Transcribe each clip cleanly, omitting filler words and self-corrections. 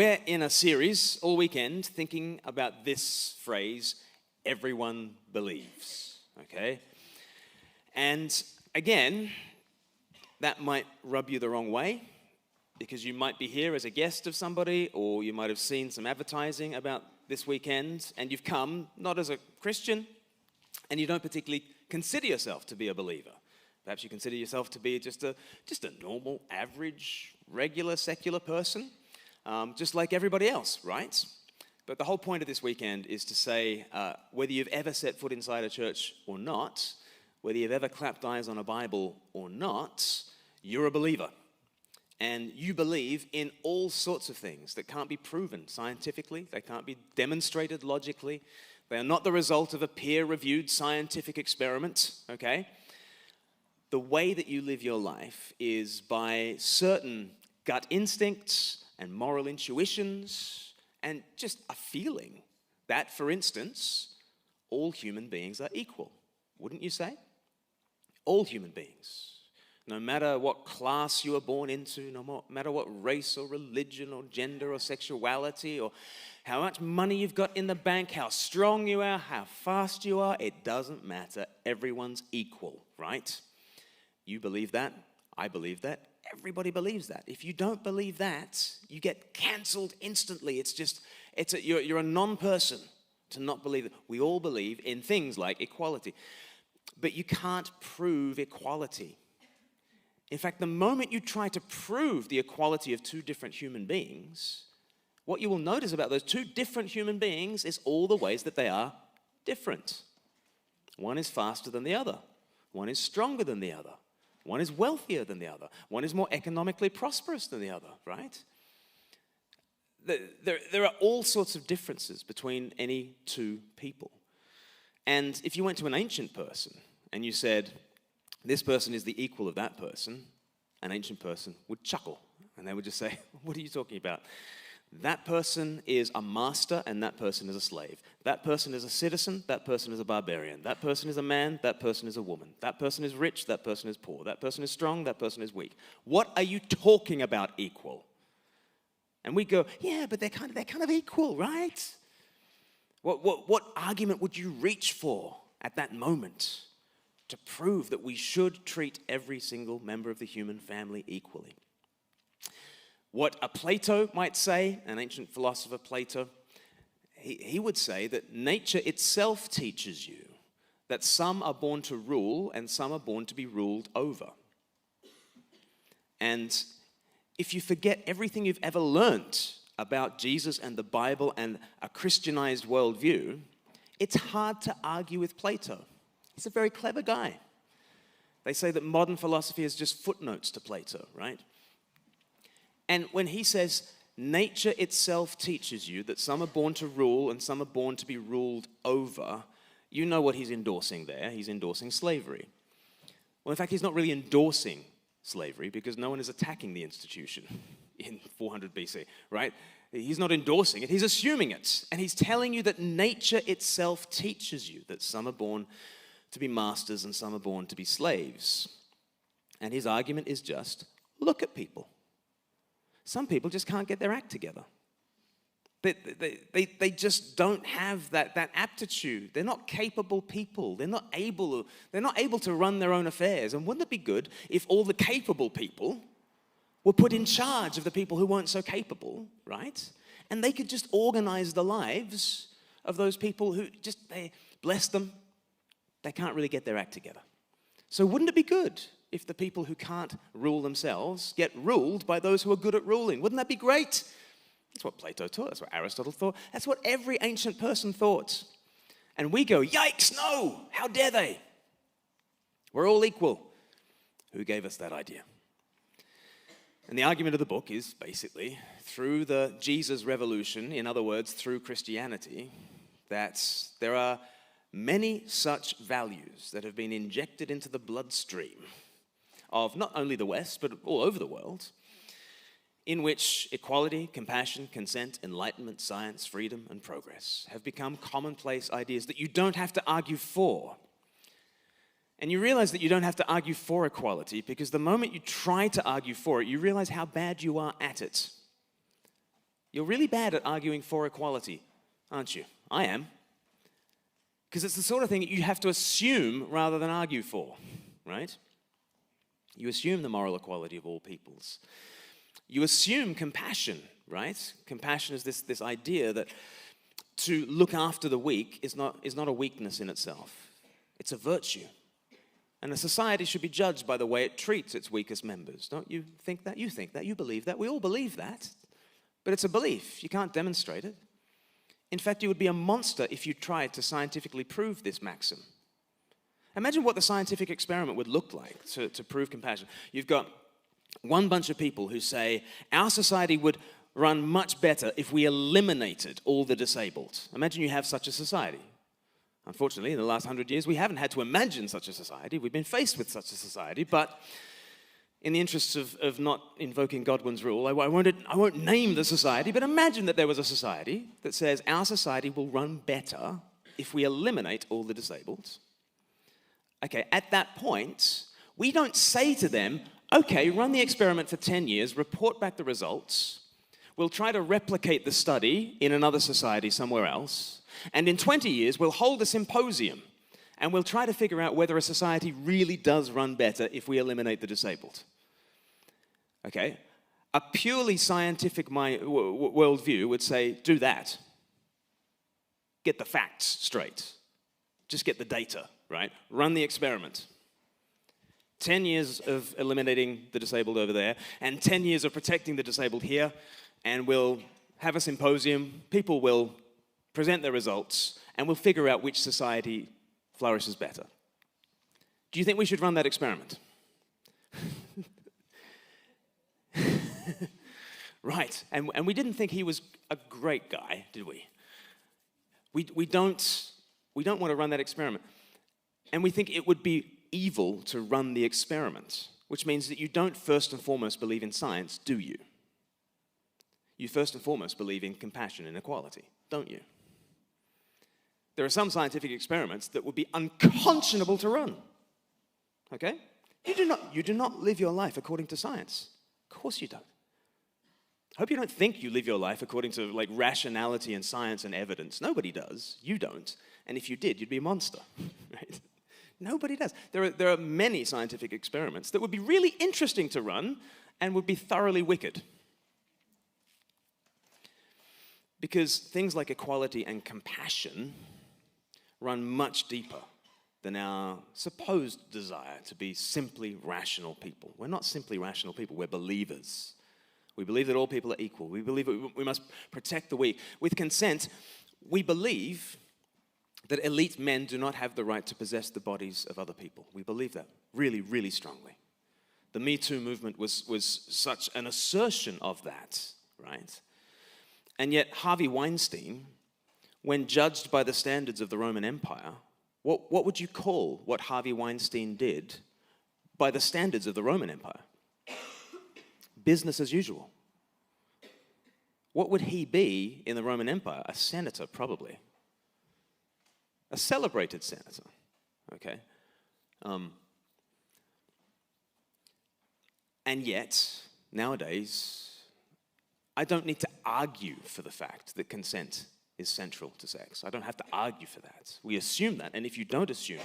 We're in a series all weekend thinking about this phrase, everyone believes, okay? And again, that might rub you the wrong way because you might be here as a guest of somebody, or you might have seen some advertising about this weekend and you've come not as a Christian and you don't particularly consider yourself to be a believer. Perhaps you consider yourself to be just a normal, average, regular, secular person. Just like everybody else, right? But the whole point of this weekend is to say whether you've ever set foot inside a church or not, whether you've ever clapped eyes on a Bible or not, you're a believer. And you believe in all sorts of things that can't be proven scientifically, they can't be demonstrated logically, they are not the result of a peer-reviewed scientific experiment, okay? The way that you live your life is by certain gut instincts and moral intuitions, and just a feeling that, for instance, all human beings are equal. Wouldn't you say? All human beings. No matter what class you were born into, no matter what race or religion or gender or sexuality or how much money you've got in the bank, how strong you are, how fast you are, it doesn't matter. Everyone's equal, right? You believe that. I believe that. Everybody believes that. If you don't believe that, you get cancelled instantly. You're a non-person to not believe it. We all believe in things like equality. But you can't prove equality. In fact, the moment you try to prove the equality of two different human beings, what you will notice about those two different human beings is all the ways that they are different. One is faster than the other. One is stronger than the other. One is wealthier than the other. One is more economically prosperous than the other, right? There are all sorts of differences between any two people. And if you went to an ancient person and you said, this person is the equal of that person, an ancient person would chuckle. And they would just say, what are you talking about? That person is a master and that person is a slave. That person is a citizen, that person is a barbarian. That person is a man, that person is a woman. That person is rich, that person is poor. That person is strong, that person is weak. What are you talking about equal? And we go, yeah, but they're kind of equal, right? What argument would you reach for at that moment to prove that we should treat every single member of the human family equally? What a Plato might say, an ancient philosopher Plato, he would say that nature itself teaches you that some are born to rule and some are born to be ruled over. And if you forget everything you've ever learnt about Jesus and the Bible and a Christianized worldview, it's hard to argue with Plato. He's a very clever guy. They say that modern philosophy is just footnotes to Plato, right? And when he says, nature itself teaches you that some are born to rule and some are born to be ruled over, you know what he's endorsing there. He's endorsing slavery. Well, in fact, he's not really endorsing slavery because no one is attacking the institution in 400 BC, right? He's not endorsing it. He's assuming it. And he's telling you that nature itself teaches you that some are born to be masters and some are born to be slaves. And his argument is just, look at people. Some people just can't get their act together. They just don't have that aptitude. They're not capable people. They're not able to run their own affairs. And wouldn't it be good if all the capable people were put in charge of the people who weren't so capable, right? And they could just organize the lives of those people who they bless them. They can't really get their act together. So wouldn't it be good if the people who can't rule themselves get ruled by those who are good at ruling? Wouldn't that be great? That's what Plato taught. That's what Aristotle thought. That's what every ancient person thought. And we go, yikes, no, how dare they? We're all equal. Who gave us that idea? And the argument of the book is basically, through the Jesus revolution, in other words, through Christianity, that there are many such values that have been injected into the bloodstream of not only the West, but all over the world, in which equality, compassion, consent, enlightenment, science, freedom, and progress have become commonplace ideas that you don't have to argue for. And you realize that you don't have to argue for equality because the moment you try to argue for it, you realize how bad you are at it. You're really bad at arguing for equality, aren't you? I am. Because it's the sort of thing that you have to assume rather than argue for, right? You assume the moral equality of all peoples. You assume compassion, right? Compassion is this idea that to look after the weak is not a weakness in itself. It's a virtue. And a society should be judged by the way it treats its weakest members. Don't you think that? You think that. You believe that. We all believe that. But it's a belief. You can't demonstrate it. In fact, you would be a monster if you tried to scientifically prove this maxim. Imagine what the scientific experiment would look like to prove compassion. You've got one bunch of people who say, our society would run much better if we eliminated all the disabled. Imagine you have such a society. Unfortunately, in the last 100 years, we haven't had to imagine such a society. We've been faced with such a society, but in the interests of not invoking Godwin's rule, I won't name the society, but imagine that there was a society that says our society will run better if we eliminate all the disabled. Okay, at that point, we don't say to them, okay, run the experiment for 10 years, report back the results, we'll try to replicate the study in another society somewhere else, and in 20 years, we'll hold a symposium, and we'll try to figure out whether a society really does run better if we eliminate the disabled. Okay? A purely scientific worldview would say, do that. Get the facts straight. Just get the data, right? Run the experiment. 10 years of eliminating the disabled over there, and 10 years of protecting the disabled here, and we'll have a symposium, people will present their results, and we'll figure out which society flourishes better. Do you think we should run that experiment? Right, and we didn't think he was a great guy, did we? We don't want to run that experiment. And we think it would be evil to run the experiment, which means that you don't first and foremost believe in science, do you? You first and foremost believe in compassion and equality, don't you? There are some scientific experiments that would be unconscionable to run. Okay? You do not live your life according to science. Of course you don't. I hope you don't think you live your life according to like rationality and science and evidence. Nobody does. You don't. And if you did, you'd be a monster. Right? Nobody does. There are many scientific experiments that would be really interesting to run and would be thoroughly wicked. Because things like equality and compassion run much deeper than our supposed desire to be simply rational people. We're not simply rational people, we're believers. We believe that all people are equal. We believe that we must protect the weak. With consent, we believe that elite men do not have the right to possess the bodies of other people. We believe that really, really strongly. The Me Too movement was such an assertion of that, right? And yet Harvey Weinstein, when judged by the standards of the Roman Empire, what would you call what Harvey Weinstein did by the standards of the Roman Empire? Business as usual. What would he be in the Roman Empire? A senator, probably. A celebrated senator, okay? And yet, nowadays, I don't need to argue for the fact that consent is central to sex. I don't have to argue for that. We assume that, and if you don't assume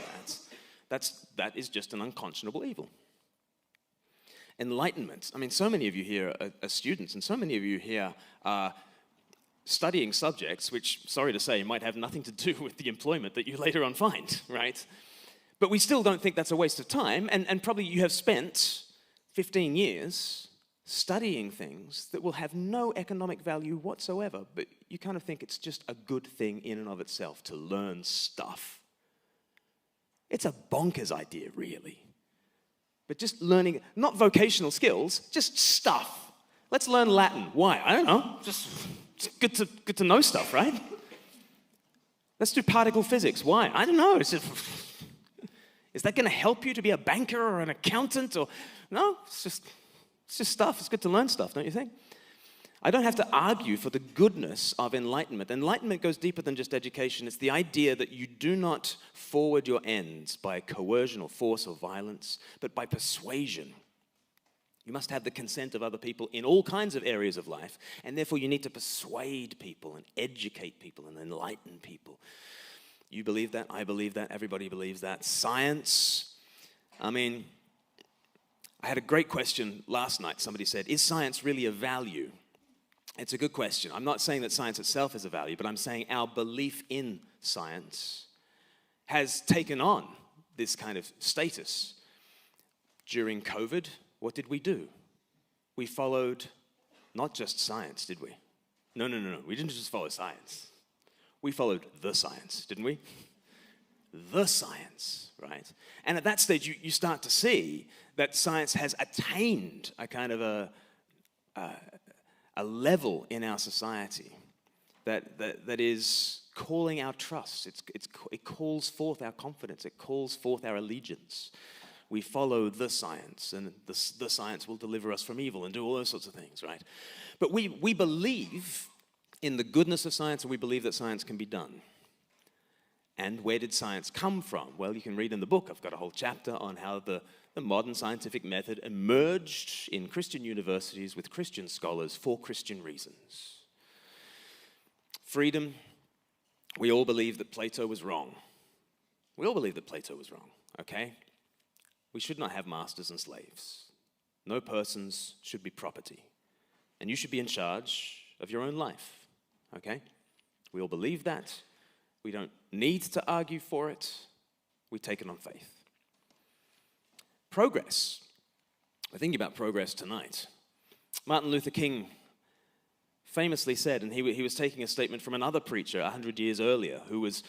that is just an unconscionable evil. Enlightenment. I mean, so many of you here are students, and so many of you here are studying subjects which, sorry to say, might have nothing to do with the employment that you later on find, right? But we still don't think that's a waste of time, and probably you have spent 15 years studying things that will have no economic value whatsoever, but you kind of think it's just a good thing in and of itself to learn stuff. It's a bonkers idea, really. But just learning, not vocational skills, just stuff. Let's learn Latin. Why? I don't know. Just good to know stuff, right? Let's do particle physics. Why? I don't know. Is that going to help you to be a banker or an accountant? Or no, it's just stuff. It's good to learn stuff, don't you think? I don't have to argue for the goodness of enlightenment. Enlightenment goes deeper than just education. It's the idea that you do not forward your ends by coercion or force or violence, but by persuasion. You must have the consent of other people in all kinds of areas of life, and therefore you need to persuade people and educate people and enlighten people. You believe that, I believe that, everybody believes that. Science, I mean, I had a great question last night. Somebody said, is science really a value? It's a good question. I'm not saying that science itself is a value, but I'm saying our belief in science has taken on this kind of status. During COVID, what did we do? We followed not just science, did we? No. We didn't just follow science. We followed the science, didn't we? The science, right? And at that stage, you start to see that science has attained a kind of a level in our society that is calling our trust. It calls forth our confidence. It calls forth our allegiance. We follow the science, and the science will deliver us from evil and do all those sorts of things, right? But we believe in the goodness of science, and we believe that science can be done. And where did science come from? Well, you can read in the book. I've got a whole chapter on how the modern scientific method emerged in Christian universities with Christian scholars for Christian reasons. Freedom, we all believe that Plato was wrong. We all believe that Plato was wrong, okay? We should not have masters and slaves. No persons should be property. And you should be in charge of your own life, okay? We all believe that. We don't need to argue for it. We take it on faith. Progress. We're thinking about progress tonight. Martin Luther King famously said, and he was taking a statement from another preacher 100 years earlier who was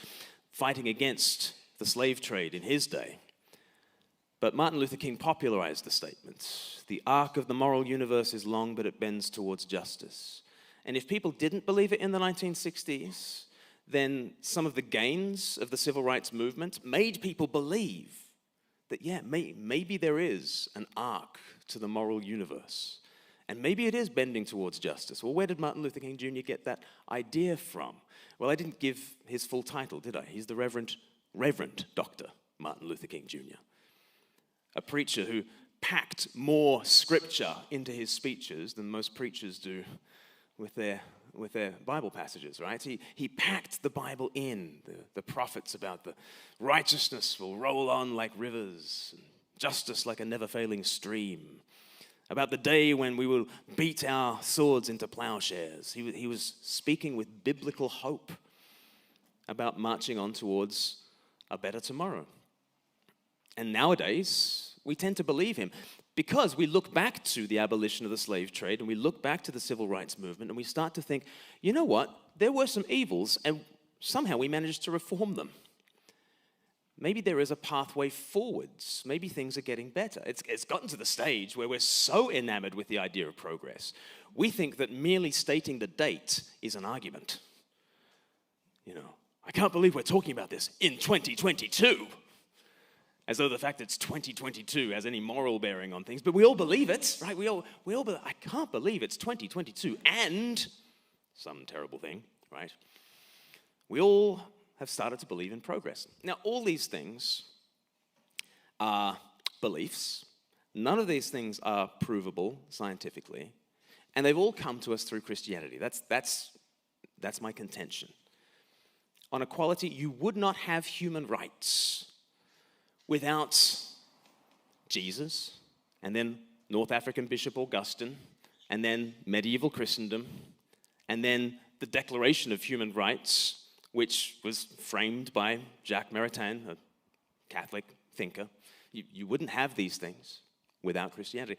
fighting against the slave trade in his day. But Martin Luther King popularized the statement. The arc of the moral universe is long, but it bends towards justice. And if people didn't believe it in the 1960s, then some of the gains of the civil rights movement made people believe that, yeah, maybe there is an arc to the moral universe. And maybe it is bending towards justice. Well, where did Martin Luther King Jr. get that idea from? Well, I didn't give his full title, did I? He's the Reverend Dr. Martin Luther King Jr., a preacher who packed more scripture into his speeches than most preachers do with their Bible passages, right? He packed the Bible in, the prophets about the righteousness will roll on like rivers, and justice like a never-failing stream, about the day when we will beat our swords into plowshares. He was speaking with biblical hope about marching on towards a better tomorrow. And nowadays, we tend to believe him because we look back to the abolition of the slave trade and we look back to the civil rights movement and we start to think, you know what? There were some evils and somehow we managed to reform them. Maybe there is a pathway forwards. Maybe things are getting better. It's gotten to the stage where we're so enamored with the idea of progress, we think that merely stating the date is an argument. You know, I can't believe we're talking about this in 2022. As though the fact that it's 2022 has any moral bearing on things, but we all believe it, right? We all believe, I can't believe it's 2022 and some terrible thing, right? We all have started to believe in progress. Now, all these things are beliefs. None of these things are provable scientifically, and they've all come to us through Christianity. That's my contention. On equality, you would not have human rights without Jesus, and then North African Bishop Augustine, and then medieval Christendom, and then the Declaration of Human Rights, which was framed by Jacques Maritain, a Catholic thinker. You wouldn't have these things without Christianity.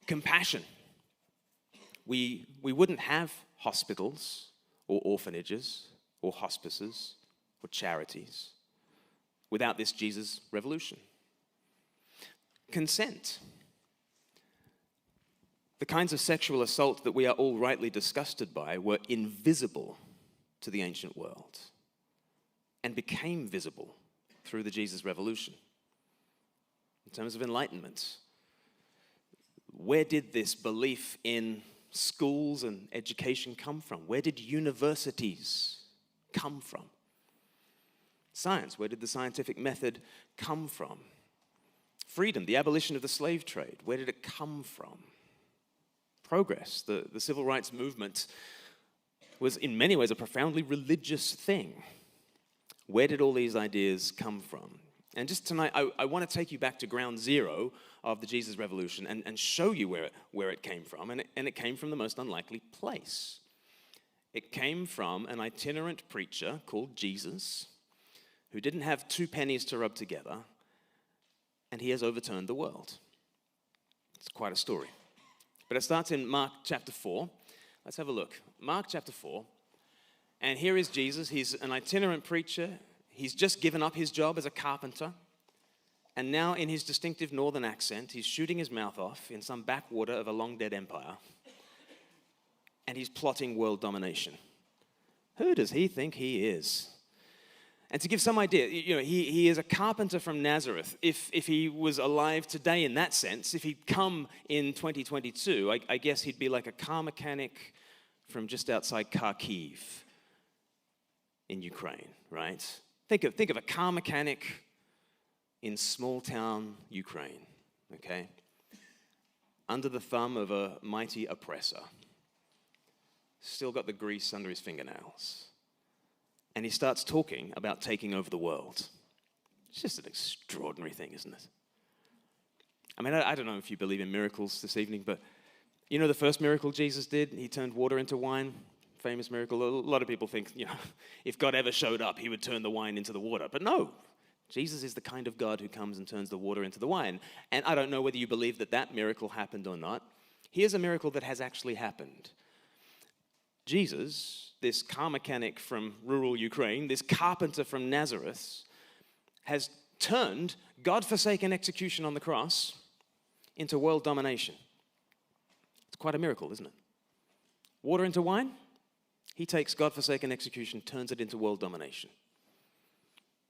Compassion. We wouldn't have hospitals or orphanages or hospices or charities without this Jesus revolution. Consent. The kinds of sexual assault that we are all rightly disgusted by were invisible to the ancient world and became visible through the Jesus revolution. In terms of enlightenment, where did this belief in schools and education come from? Where did universities come from? Science, where did the scientific method come from? Freedom, the abolition of the slave trade. Where did it come from? Progress, the civil rights movement was in many ways a profoundly religious thing. Where did all these ideas come from? And just tonight, I want to take you back to ground zero of the Jesus Revolution and show you where it came from. And it came from the most unlikely place. It came from an itinerant preacher called Jesus, who didn't have 2 pennies to rub together, and he has overturned the world. It's quite a story. But it starts in Mark chapter 4. Let's have a look. Mark chapter 4. And here is Jesus. He's an itinerant preacher. He's just given up his job as a carpenter. And now in his distinctive northern accent, he's shooting his mouth off in some backwater of a long-dead empire. And he's plotting world domination. Who does he think he is? And to give some idea, he is a carpenter from Nazareth. If he was alive today in that sense, if he'd come in 2022, I guess he'd be like a car mechanic from just outside Kharkiv in Ukraine, right? Think of a car mechanic in small town Ukraine, okay? Under the thumb of a mighty oppressor. Still got the grease under his fingernails. And he starts talking about taking over the world. It's just an extraordinary thing, isn't it? I mean, I don't know if you believe in miracles this evening, but you know the first miracle Jesus did? He turned water into wine. Famous miracle. A lot of people think, if God ever showed up, he would turn the wine into the water. But no, Jesus is the kind of God who comes and turns the water into the wine. And I don't know whether you believe that miracle happened or not. Here's a miracle that has actually happened. Jesus, this car mechanic from rural Ukraine, this carpenter from Nazareth, has turned God-forsaken execution on the cross into world domination. It's quite a miracle, isn't it? Water into wine? He takes God-forsaken execution, turns it into world domination.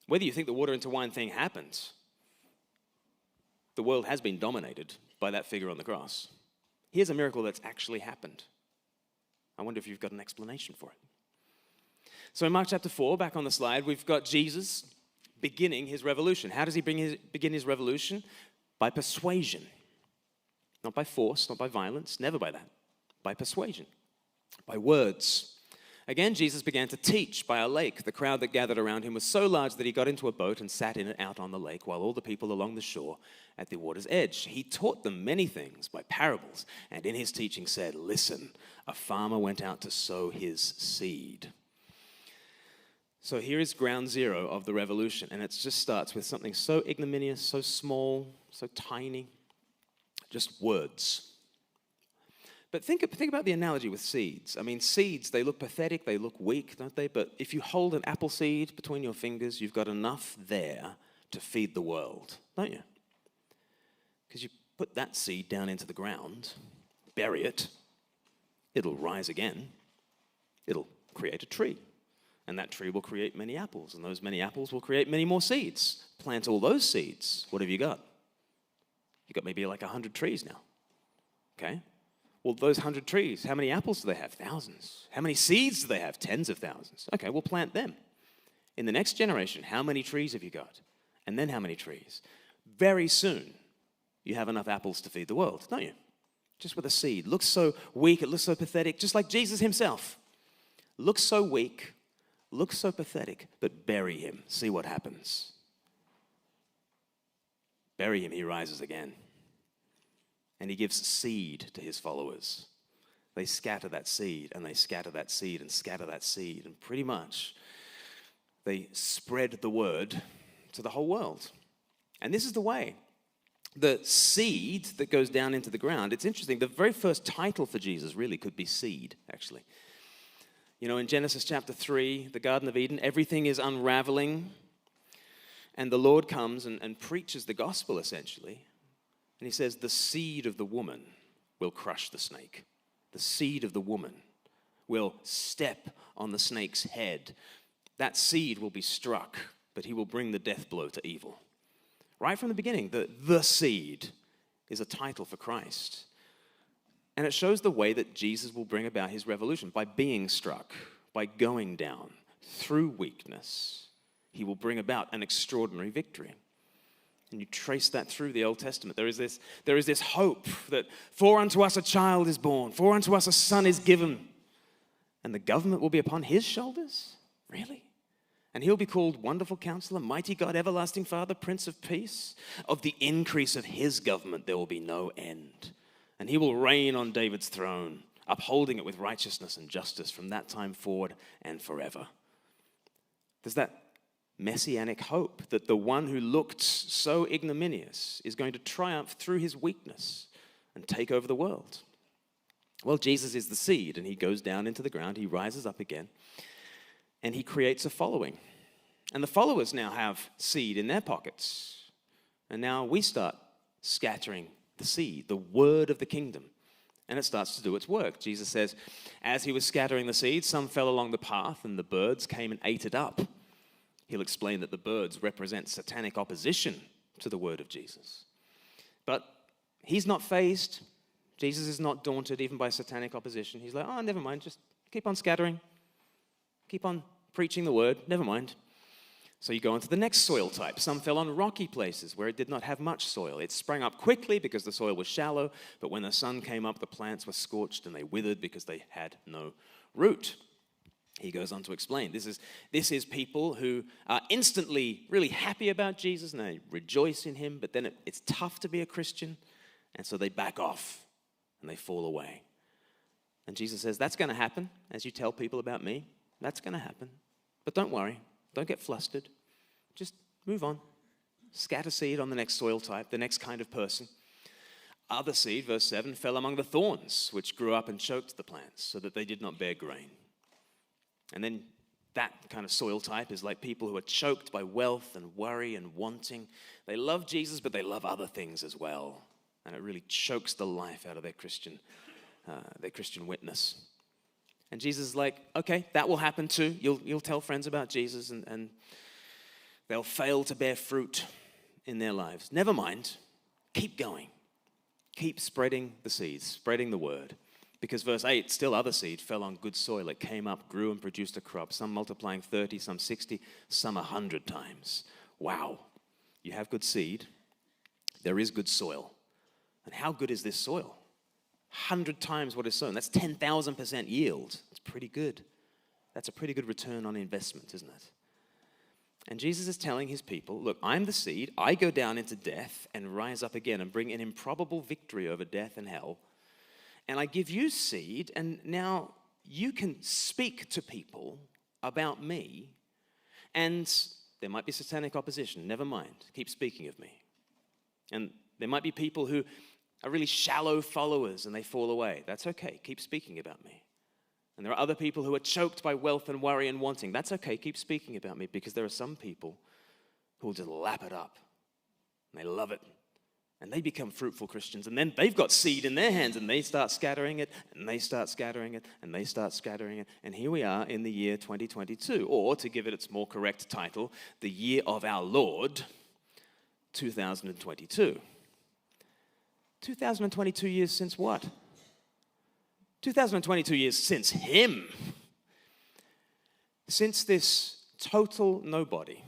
Whether you think the water into wine thing happened, the world has been dominated by that figure on the cross. Here's a miracle that's actually happened. I wonder if you've got an explanation for it. So in Mark chapter 4, back on the slide, we've got Jesus beginning his revolution. How does he begin his revolution? By persuasion. Not by force, not by violence, never by that. By persuasion. By words. Again, Jesus began to teach by a lake. The crowd that gathered around him was so large that he got into a boat and sat in it out on the lake while all the people along the shore at the water's edge. He taught them many things by parables, and in his teaching said, "Listen, a farmer went out to sow his seed." So here is ground zero of the revolution, and it just starts with something so ignominious, so small, so tiny, just words. But think about the analogy with seeds. I mean, seeds, they look pathetic, they look weak, don't they? But if you hold an apple seed between your fingers, you've got enough there to feed the world, don't you? Because you put that seed down into the ground, bury it, it'll rise again, it'll create a tree. And that tree will create many apples, and those many apples will create many more seeds. Plant all those seeds, what have you got? You've got maybe like 100 trees now, okay? Well, those 100 trees, how many apples do they have? Thousands. How many seeds do they have? Tens of thousands. Okay, we'll plant them. In the next generation, how many trees have you got? And then how many trees? Very soon, you have enough apples to feed the world, don't you? Just with a seed. Looks so weak, it looks so pathetic, just like Jesus himself. Looks so weak, looks so pathetic, but bury him. See what happens. Bury him, he rises again. And he gives seed to his followers. They scatter that seed, and they scatter that seed, and scatter that seed. And pretty much, they spread the word to the whole world. And this is the way. The seed that goes down into the ground, it's interesting. The very first title for Jesus really could be seed, actually. In Genesis chapter 3, the Garden of Eden, everything is unraveling. And the Lord comes and preaches the gospel, essentially. And he says, the seed of the woman will crush the snake. The seed of the woman will step on the snake's head. That seed will be struck, but he will bring the death blow to evil. Right from the beginning, the seed is a title for Christ. And it shows the way that Jesus will bring about his revolution. By being struck, by going down, through weakness, he will bring about an extraordinary victory. And you trace that through the Old Testament. There is this hope that for unto us a child is born, for unto us a son is given, and the government will be upon his shoulders? Really? And he'll be called Wonderful Counselor, Mighty God, Everlasting Father, Prince of Peace. Of the increase of his government there will be no end. And he will reign on David's throne, upholding it with righteousness and justice from that time forward and forever. There's that messianic hope that the one who looked so ignominious is going to triumph through his weakness and take over the world. Well, Jesus is the seed, and he goes down into the ground, he rises up again, and he creates a following. And the followers now have seed in their pockets. And now we start scattering the seed, the word of the kingdom. And it starts to do its work. Jesus says, as he was scattering the seed, some fell along the path, and the birds came and ate it up. He'll explain that the birds represent satanic opposition to the word of Jesus. But he's not fazed. Jesus is not daunted even by satanic opposition. He's like, oh, never mind, just keep on scattering. Keep on preaching the word, never mind. So you go on to the next soil type. Some fell on rocky places where it did not have much soil. It sprang up quickly because the soil was shallow, but when the sun came up, the plants were scorched and they withered because they had no root. He goes on to explain, this is people who are instantly really happy about Jesus and they rejoice in him, but then it's tough to be a Christian, and so they back off and they fall away. And Jesus says, that's going to happen as you tell people about me. That's going to happen. But don't worry. Don't get flustered. Just move on. Scatter seed on the next soil type, the next kind of person. Other seed, verse 7, fell among the thorns, which grew up and choked the plants so that they did not bear grain. And then that kind of soil type is like people who are choked by wealth and worry and wanting. They love Jesus, but they love other things as well. And it really chokes the life out of their Christian witness. And Jesus is like, okay, that will happen too. You'll tell friends about Jesus and they'll fail to bear fruit in their lives. Never mind. Keep going. Keep spreading the seeds, spreading the word. Because verse 8, still other seed fell on good soil. It came up, grew, and produced a crop, some multiplying 30, some 60, some 100 times. Wow. You have good seed. There is good soil. And how good is this soil? 100 times what is sown. That's 10,000% yield. It's pretty good. That's a pretty good return on investment, isn't it? And Jesus is telling his people, look, I'm the seed. I go down into death and rise up again and bring an improbable victory over death and hell. And I give you seed, and now you can speak to people about me, and there might be satanic opposition. Never mind. Keep speaking of me. And there might be people who are really shallow followers, and they fall away. That's okay. Keep speaking about me. And there are other people who are choked by wealth and worry and wanting. That's okay. Keep speaking about me, because there are some people who will just lap it up, and they love it. And they become fruitful Christians. And then they've got seed in their hands and they start scattering it and they start scattering it and they start scattering it. And here we are in the year 2022. Or to give it its more correct title, the year of our Lord, 2022. 2022 years since what? 2022 years since him. Since this total nobody,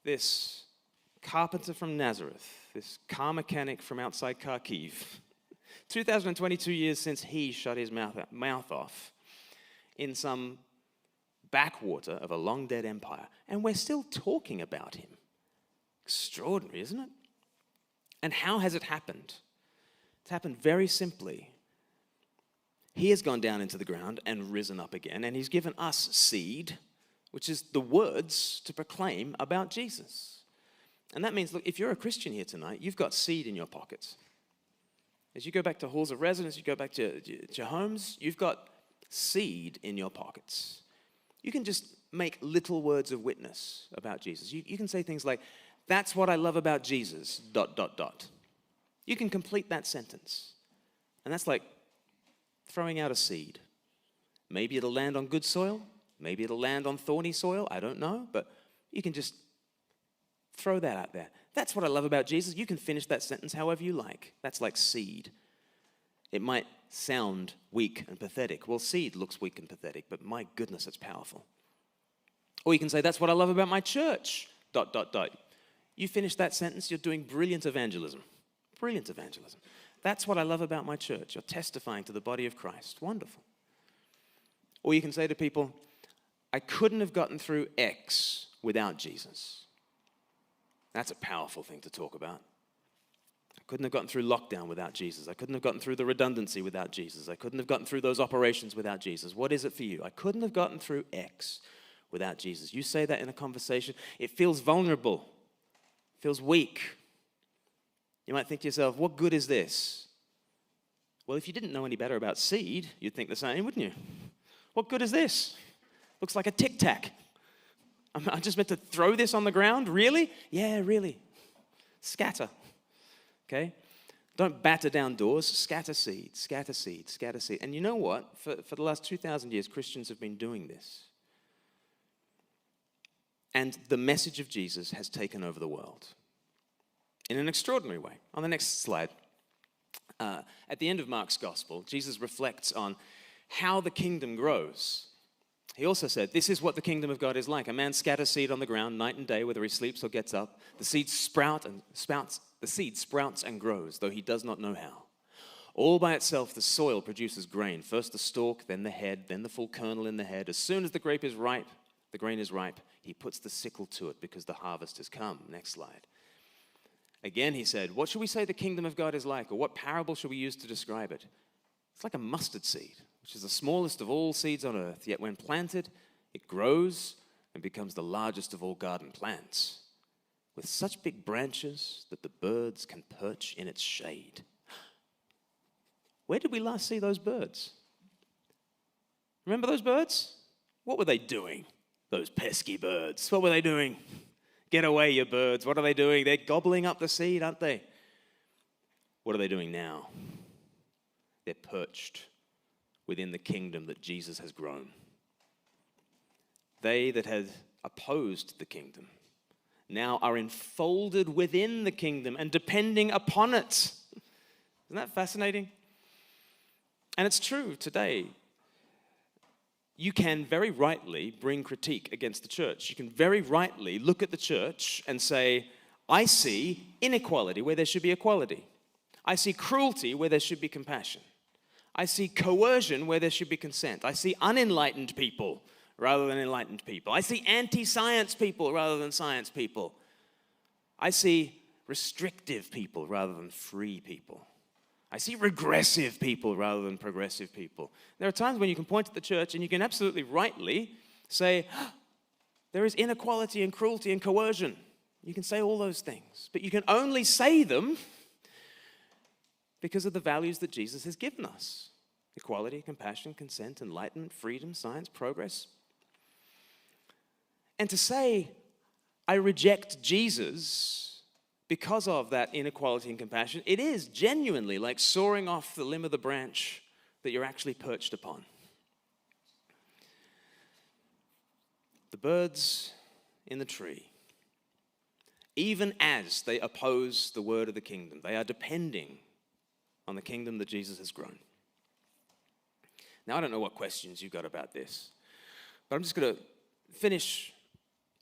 this carpenter from Nazareth, this car mechanic from outside Kharkiv, 2022 years since he shut his mouth off in some backwater of a long-dead empire. And we're still talking about him. Extraordinary, isn't it? And how has it happened? It's happened very simply. He has gone down into the ground and risen up again, and he's given us seed, which is the words to proclaim about Jesus. And that means, look, if you're a Christian here tonight, you've got seed in your pockets. As you go back to halls of residence, you go back to your homes, you've got seed in your pockets. You can just make little words of witness about Jesus. You can say things like, that's what I love about Jesus, ... You can complete that sentence. And that's like throwing out a seed. Maybe it'll land on good soil. Maybe it'll land on thorny soil. I don't know. But you can just throw that out there. That's what I love about Jesus. You can finish that sentence however you like. That's like seed. It might sound weak and pathetic. Well, seed looks weak and pathetic, but my goodness, it's powerful. Or you can say, that's what I love about my church, ... You finish that sentence, you're doing brilliant evangelism. Brilliant evangelism. That's what I love about my church. You're testifying to the body of Christ. Wonderful. Or you can say to people, I couldn't have gotten through X without Jesus. That's a powerful thing to talk about. I couldn't have gotten through lockdown without Jesus. I couldn't have gotten through the redundancy without Jesus. I couldn't have gotten through those operations without Jesus. What is it for you? I couldn't have gotten through X without Jesus. You say that in a conversation, it feels vulnerable. It feels weak. You might think to yourself, what good is this? Well, if you didn't know any better about seed, you'd think the same, wouldn't you? What good is this? Looks like a Tic Tac. I'm just meant to throw this on the ground? Really? Yeah, really. Scatter. Okay? Don't batter down doors. Scatter seed, scatter seed, scatter seed. And you know what? For the last 2,000 years, Christians have been doing this. And the message of Jesus has taken over the world in an extraordinary way. On the next slide, at the end of Mark's gospel, Jesus reflects on how the kingdom grows. He also said, this is what the kingdom of God is like. A man scatters seed on the ground night and day, whether he sleeps or gets up. The seed sprouts and grows, though he does not know how. All by itself, the soil produces grain. First the stalk, then the head, then the full kernel in the head. As soon as the grape is ripe, the grain is ripe, he puts the sickle to it because the harvest has come. Next slide. Again, he said, what should we say the kingdom of God is like? Or what parable should we use to describe it? It's like a mustard seed, which is the smallest of all seeds on earth. Yet when planted, it grows and becomes the largest of all garden plants, with such big branches that the birds can perch in its shade. Where did we last see those birds? Remember those birds? What were they doing? Those pesky birds. What were they doing? Get away, you birds. What are they doing? They're gobbling up the seed, aren't they? What are they doing now? They're perched within the kingdom that Jesus has grown. They that had opposed the kingdom now are enfolded within the kingdom and depending upon it. Isn't that fascinating? And it's true today. You can very rightly bring critique against the church. You can very rightly look at the church and say, I see inequality where there should be equality. I see cruelty where there should be compassion. I see coercion where there should be consent. I see unenlightened people rather than enlightened people. I see anti-science people rather than science people. I see restrictive people rather than free people. I see regressive people rather than progressive people. There are times when you can point to the church and you can absolutely rightly say, there is inequality and cruelty and coercion. You can say all those things, but you can only say them because of the values that Jesus has given us. Equality, compassion, consent, enlightenment, freedom, science, progress. And to say, I reject Jesus because of that inequality and compassion, it is genuinely like soaring off the limb of the branch that you're actually perched upon. The birds in the tree, even as they oppose the word of the kingdom, they are depending on the kingdom that Jesus has grown. Now, I don't know what questions you got about this, but I'm just going to finish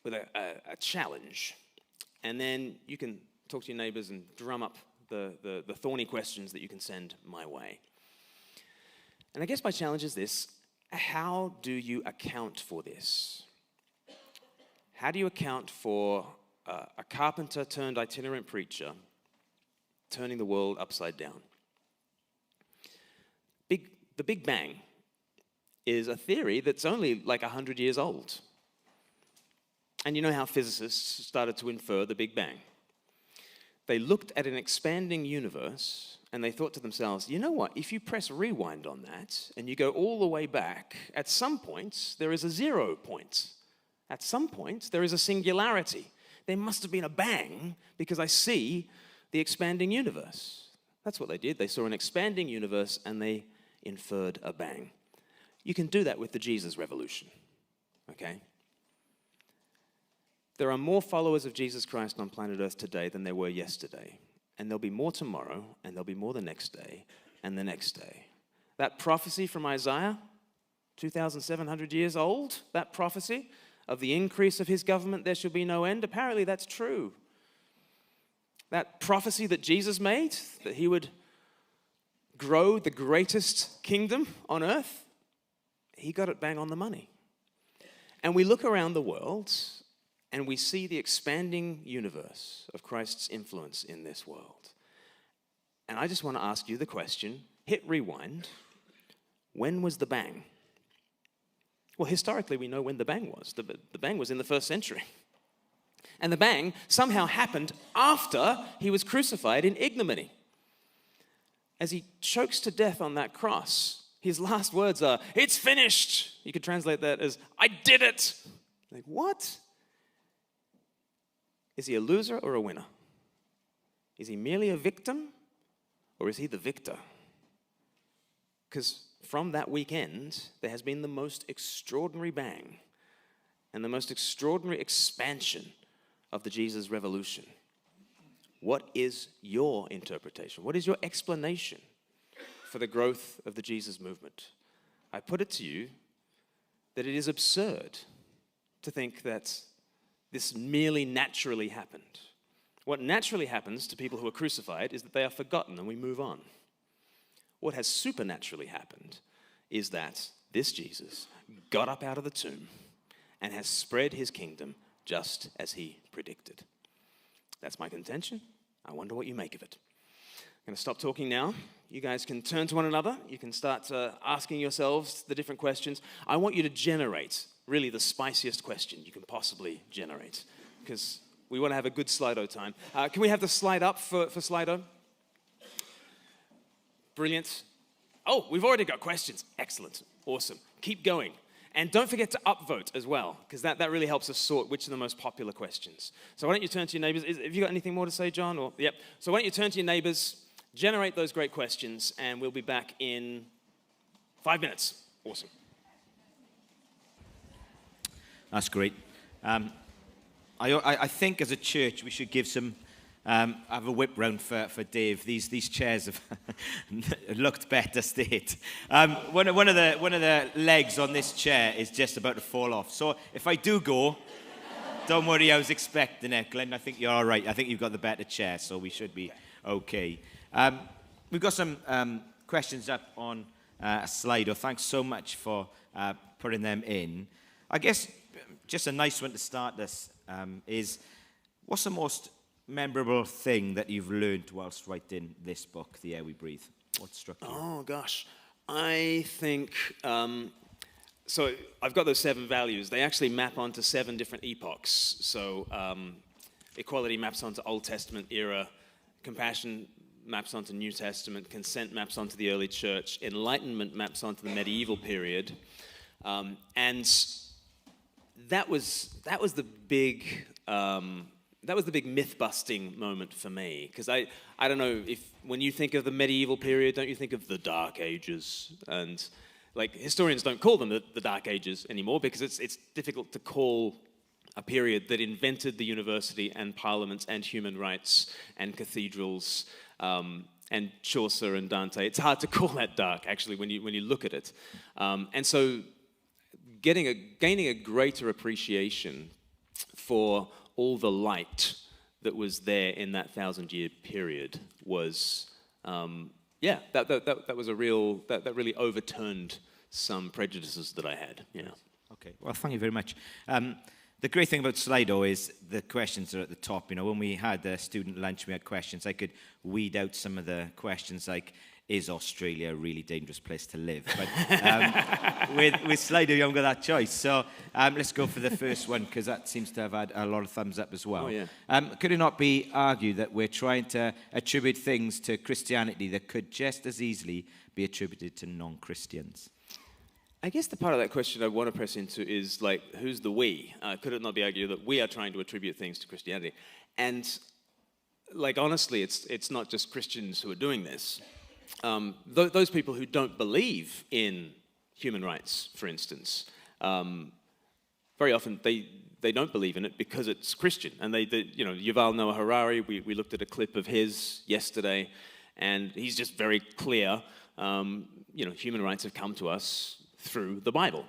with a challenge, and then you can talk to your neighbors and drum up the thorny questions that you can send my way. And I guess my challenge is this: how do you account for this? How do you account for a carpenter turned itinerant preacher turning the world upside down? The Big Bang is a theory that's only like 100 years old. And you know how physicists started to infer the Big Bang. They looked at an expanding universe and they thought to themselves, you know what, if you press rewind on that and you go all the way back, at some point there is a 0 point. At some point there is a singularity. There must have been a bang because I see the expanding universe. That's what they did. They saw an expanding universe and they inferred a bang. You can do that with the Jesus revolution, okay? There are more followers of Jesus Christ on planet Earth today than there were yesterday. And there'll be more tomorrow, and there'll be more the next day, and the next day. That prophecy from Isaiah, 2,700 years old, that prophecy of the increase of his government, there shall be no end, apparently that's true. that prophecy that Jesus made, that he would grow the greatest kingdom on earth, he got it bang on the money. And we look around the world and we see the expanding universe of Christ's influence in this world. And I just want to ask you the question, hit rewind, when was the bang? Well, historically, we know when the bang was. The bang was in the 1st century. And the bang somehow happened after he was crucified in ignominy. As he chokes to death on that cross, his last words are, "It's finished." You could translate that as, "I did it." Like, what? Is he a loser or a winner? Is he merely a victim or is he the victor? Because from that weekend, there has been the most extraordinary bang and the most extraordinary expansion of the Jesus revolution. What is your interpretation? What is your explanation for the growth of the Jesus movement? I put it to you that it is absurd to think that this merely naturally happened. What naturally happens to people who are crucified is that they are forgotten and we move on. What has supernaturally happened is that this Jesus got up out of the tomb and has spread his kingdom just as he predicted. That's my contention. I wonder what you make of it. I'm going to stop talking now. You guys can turn to one another. You can start asking yourselves the different questions. I want you to generate really the spiciest question you can possibly generate, because we want to have a good Slido time. Can we have the slide up for Slido? Brilliant. Oh, we've already got questions. Excellent. Awesome. Keep going. And don't forget to upvote as well, because that really helps us sort which are the most popular questions. So why don't you turn to your neighbors? Have you got anything more to say, John? Or yep. So why don't you turn to your neighbors, generate those great questions, and we'll be back in 5 minutes. Awesome. That's great. I think as a church we should give some, have a whip round for Dave. These chairs have looked better state. One of the legs on this chair is just about to fall off. So if I do go, don't worry, I was expecting it. Glenn, I think you're all right. I think you've got the better chair, so we should be okay. We've got some questions up on a Slido. Thanks so much for putting them in. I guess just a nice one to start this is, what's the most memorable thing that you've learned whilst writing this book, The Air We Breathe? What struck you? Oh, gosh. I think, so I've got those 7 values. They actually map onto 7 different epochs. So equality maps onto Old Testament era, compassion maps onto New Testament, consent maps onto the early church, enlightenment maps onto the medieval period. And that was the big myth-busting moment for me, because I don't know if when you think of the medieval period, don't you think of the Dark Ages? And like historians don't call them the Dark Ages anymore because it's difficult to call a period that invented the university and parliaments and human rights and cathedrals and Chaucer and Dante. It's hard to call that dark actually when you look at it, and so gaining a greater appreciation for all the light that was there in that 1,000-year period was, that was a real, that really overturned some prejudices that I had. Yeah. Okay. Well, thank you very much. The great thing about Slido is the questions are at the top. You know, when we had the student lunch, we had questions. I could weed out some of the questions like, is Australia a really dangerous place to live? But with Slido, you haven't got that choice. So let's go for the first one, because that seems to have had a lot of thumbs up as well. Oh, yeah. Could it not be argued that we're trying to attribute things to Christianity that could just as easily be attributed to non-Christians? I guess the part of that question I want to press into is, like, who's the we? Could it not be argued that we are trying to attribute things to Christianity? And, like, honestly, it's not just Christians who are doing this. Those people who don't believe in human rights, for instance, very often they don't believe in it because it's Christian. And Yuval Noah Harari, we looked at a clip of his yesterday, and he's just very clear. Human rights have come to us through the Bible.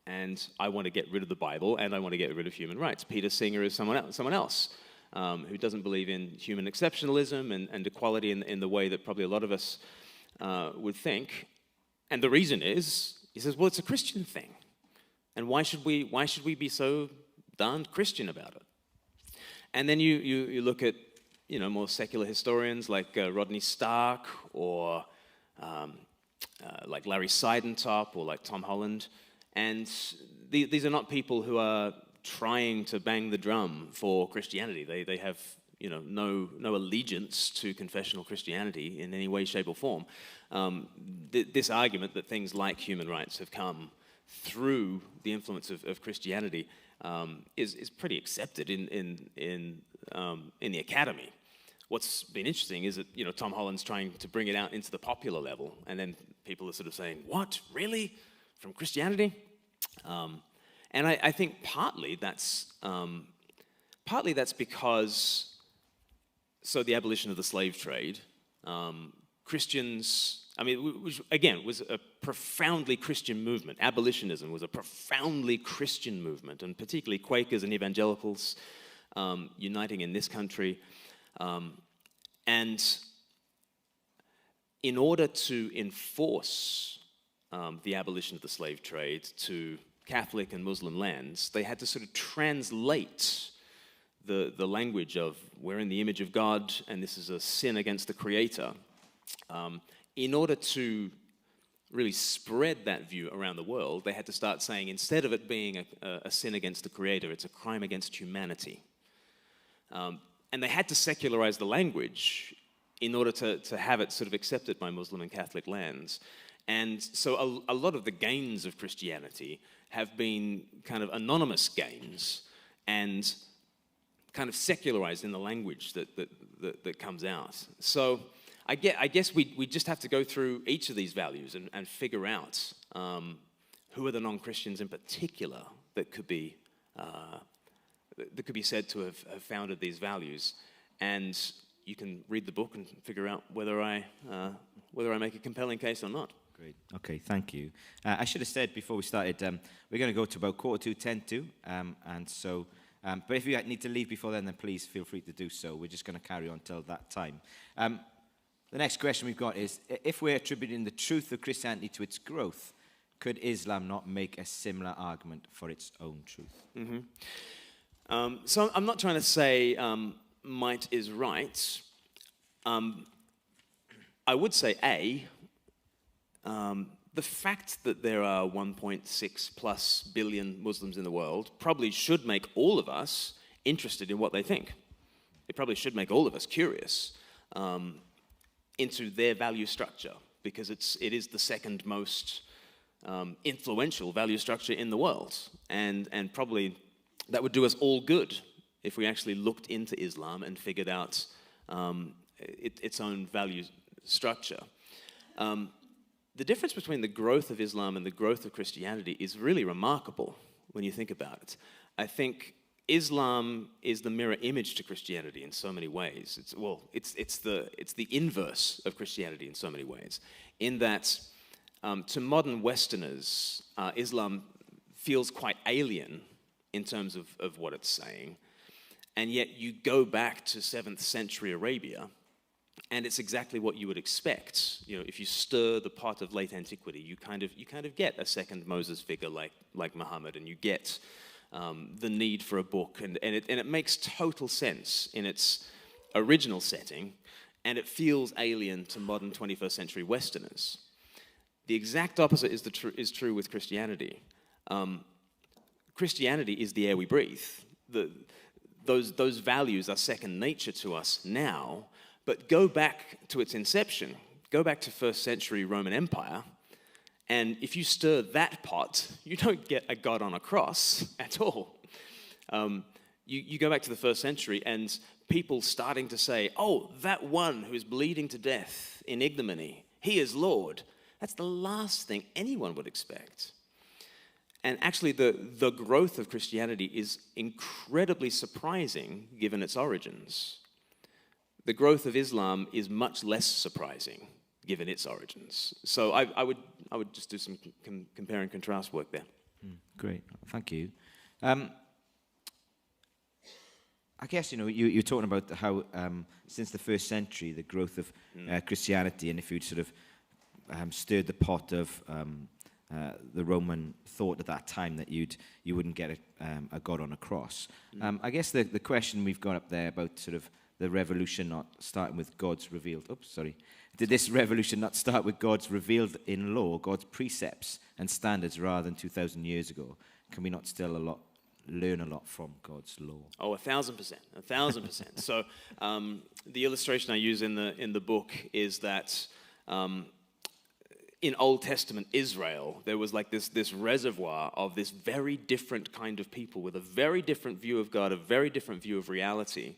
And I want to get rid of the Bible, and I want to get rid of human rights. Peter Singer is someone else. who doesn't believe in human exceptionalism and equality in the way that probably a lot of us would think. And the reason is, he says, well, it's a Christian thing. And why should we be so darned Christian about it? And then you look at, more secular historians like Rodney Stark or like Larry Seidentop or like Tom Holland. And these are not people who are trying to bang the drum for Christianity. They have no allegiance to confessional Christianity in any way, shape, or form. This argument that things like human rights have come through the influence of Christianity is pretty accepted in the academy. What's been interesting is that Tom Holland's trying to bring it out into the popular level, and then people are sort of saying, "What, really? From Christianity?" And I think partly that's because the abolition of the slave trade, Christians. Which again was a profoundly Christian movement. Abolitionism was a profoundly Christian movement, and particularly Quakers and evangelicals uniting in this country. And in order to enforce the abolition of the slave trade to Catholic and Muslim lands, they had to sort of translate the language of we're in the image of God and this is a sin against the Creator. In order to really spread that view around the world, they had to start saying, instead of it being a sin against the Creator, it's a crime against humanity. And they had to secularize the language in order to have it sort of accepted by Muslim and Catholic lands. And so a lot of the gains of Christianity have been kind of anonymous gains and kind of secularized in the language that comes out. So I guess we just have to go through each of these values and figure out who are the non-Christians in particular that could be said to have founded these values. And you can read the book and figure out whether I make a compelling case or not. Great. Okay, thank you. I should have said before we started, we're going to go to about 10:45, and so. But if you need to leave before then please feel free to do so. We're just going to carry on till that time. The next question we've got is, if we're attributing the truth of Christianity to its growth, could Islam not make a similar argument for its own truth? Mm-hmm. So I'm not trying to say might is right. I would say, the fact that there are 1.6 plus billion Muslims in the world probably should make all of us interested in what they think. It probably should make all of us curious into their value structure, because it is the second most influential value structure in the world. And probably that would do us all good if we actually looked into Islam and figured out its own value structure. The difference between the growth of Islam and the growth of Christianity is really remarkable when you think about it. I think Islam is the mirror image to Christianity in so many ways. It's the inverse of Christianity in so many ways. In that, to modern Westerners, Islam feels quite alien in terms of what it's saying, and yet you go back to 7th century Arabia, and it's exactly what you would expect. If you stir the pot of late antiquity, you kind of get a second Moses figure like Muhammad, and you get the need for a book, and it makes total sense in its original setting, and it feels alien to modern 21st century Westerners. The exact opposite is true with Christianity. Christianity is the air we breathe. Those values are second nature to us now. But go back to its inception, go back to 1st century Roman Empire, and if you stir that pot, you don't get a God on a cross at all. You go back to the 1st century, and people starting to say, oh, that one who is bleeding to death in ignominy, he is Lord. That's the last thing anyone would expect. And actually, the growth of Christianity is incredibly surprising given its origins. The growth of Islam is much less surprising given its origins. So I would just do some compare and contrast work there. Great, thank you. I guess, you're talking about how since the first century, the growth of Christianity, and if you'd sort of stirred the pot of the Roman thought at that time that you wouldn't get a God on a cross. I guess the question we've got up there about sort of the revolution not starting with God's revealed... Oops, sorry. Did this revolution not start with God's revealed in law, God's precepts and standards rather than 2,000 years ago? Can we not still learn a lot from God's law? Oh, 1,000%, 1,000%. So the illustration I use in the book is that in Old Testament Israel, there was like this reservoir of this very different kind of people with a very different view of God, a very different view of reality,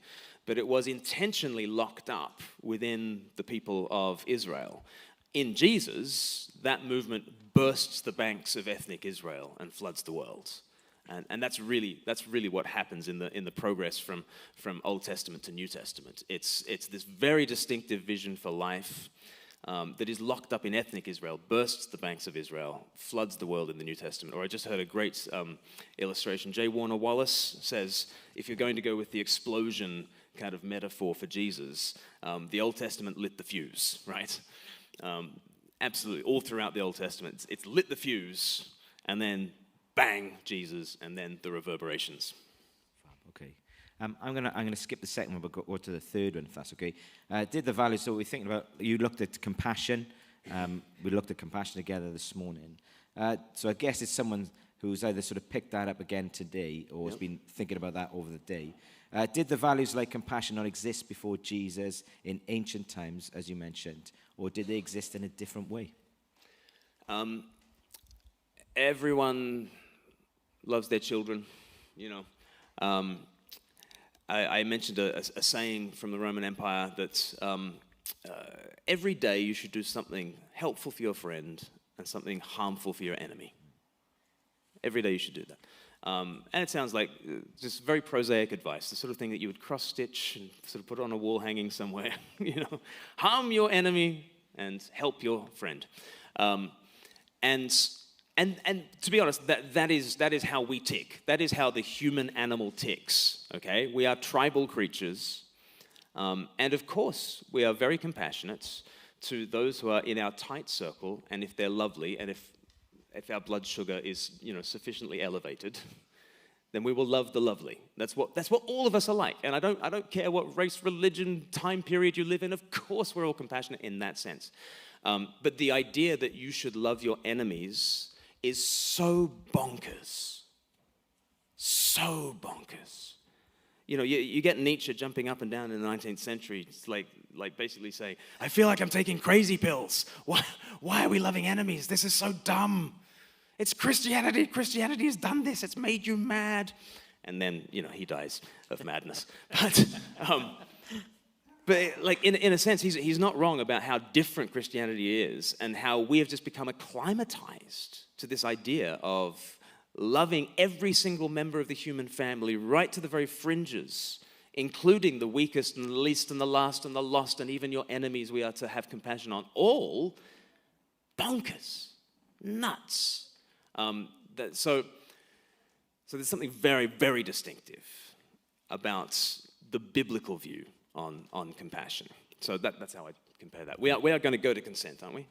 but it was intentionally locked up within the people of Israel. In Jesus, that movement bursts the banks of ethnic Israel and floods the world. And that's really what happens in the progress from Old Testament to New Testament. It's this very distinctive vision for life that is locked up in ethnic Israel, bursts the banks of Israel, floods the world in the New Testament. Or I just heard a great illustration. J. Warner Wallace says, if you're going to go with the explosion kind of metaphor for Jesus, the Old Testament lit the fuse, right? Absolutely, all throughout the Old Testament, it's lit the fuse, and then bang, Jesus, and then the reverberations. Okay. I'm gonna skip the second one, but go to the third one, if that's okay. Did the values, so we're thinking about, you looked at compassion. We looked at compassion together this morning. So I guess it's someone who's either sort of picked that up again today or has been thinking about that over the day. Did the values like compassion not exist before Jesus in ancient times, as you mentioned, or did they exist in a different way? Everyone loves their children, I mentioned a saying from the Roman Empire that every day you should do something helpful for your friend and something harmful for your enemy. Every day you should do that. And it sounds like just very prosaic advice, the sort of thing that you would cross-stitch and sort of put on a wall hanging somewhere. Harm your enemy and help your friend. And to be honest, that is how we tick. That is how the human animal ticks, okay? We are tribal creatures. And of course, we are very compassionate to those who are in our tight circle, and if they're lovely, and if our blood sugar is, sufficiently elevated, then we will love the lovely. That's what all of us are like. And I don't care what race, religion, time period you live in. Of course, we're all compassionate in that sense. But the idea that you should love your enemies is so bonkers. So bonkers. You get Nietzsche jumping up and down in the 19th century. It's like basically saying, I feel like I'm taking crazy pills. Why are we loving enemies? This is so dumb. It's Christianity. Christianity has done this. It's made you mad. And then, he dies of madness. But like in a sense, he's not wrong about how different Christianity is and how we have just become acclimatized to this idea of loving every single member of the human family right to the very fringes, including the weakest and the least and the last and the lost and even your enemies we are to have compassion on. All bonkers, nuts. So there's something very, very distinctive about the biblical view on compassion. So that's how I compare that. We are going to go to consent, aren't we?